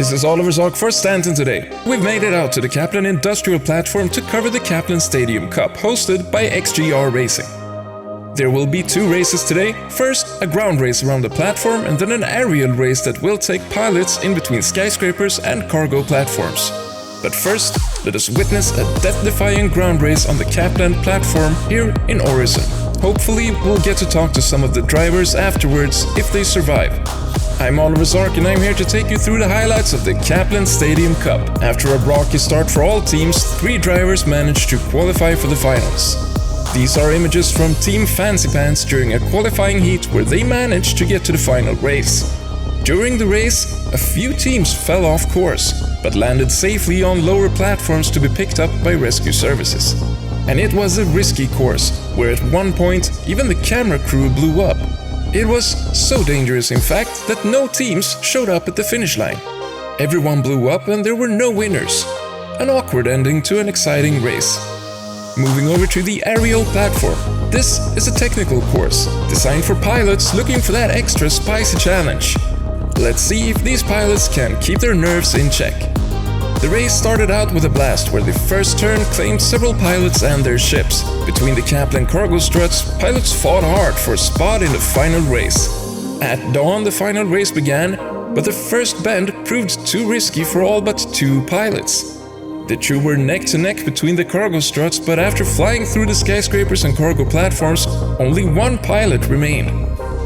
This is Oliver Zark for Stanton Today. We've made it out to the Caplan Industrial Platform to cover the Caplan Stadium Cup, hosted by XGR Racing. There will be 2 races today. First, a ground race around the platform, and then an aerial race that will take pilots in between skyscrapers and cargo platforms. But first, let us witness a death-defying ground race on the Caplan platform here in Horston. Hopefully, we'll get to talk to some of the drivers afterwards if they survive. I'm Oliver Zark, and I'm here to take you through the highlights of the Caplan Stadium Cup. After a rocky start for all teams, 3 drivers managed to qualify for the finals. These are images from Team Fancy Pants during a qualifying heat where they managed to get to the final race. During the race, a few teams fell off course, but landed safely on lower platforms to be picked up by rescue services. And it was a risky course, where at one point even the camera crew blew up. It was so dangerous, in fact, that no teams showed up at the finish line. Everyone blew up and there were no winners. An awkward ending to an exciting race. Moving over to the aerial platform. This is a technical course, designed for pilots looking for that extra spicy challenge. Let's see if these pilots can keep their nerves in check. The race started out with a blast where the first turn claimed several pilots and their ships. Between the Caplan cargo struts, pilots fought hard for a spot in the final race. At dawn, the final race began, but the first bend proved too risky for all but 2 pilots. The 2 were neck to neck between the cargo struts, but after flying through the skyscrapers and cargo platforms, only 1 pilot remained.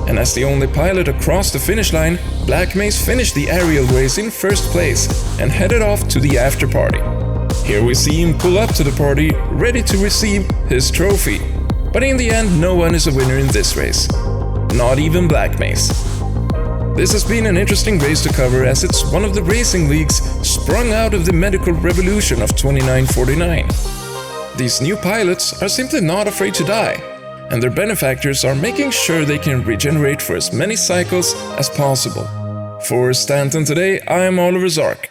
And as the only pilot across the finish line, Black Mace finished the aerial race in first place and headed off to the after party. Here we see him pull up to the party, ready to receive his trophy. But in the end, no one is a winner in this race. Not even Black Mace. This has been an interesting race to cover, as it's one of the racing leagues sprung out of the medical revolution of 2949. These new pilots are simply not afraid to die, and their benefactors are making sure they can regenerate for as many cycles as possible. For Stanton Today, I'm Oliver Zark.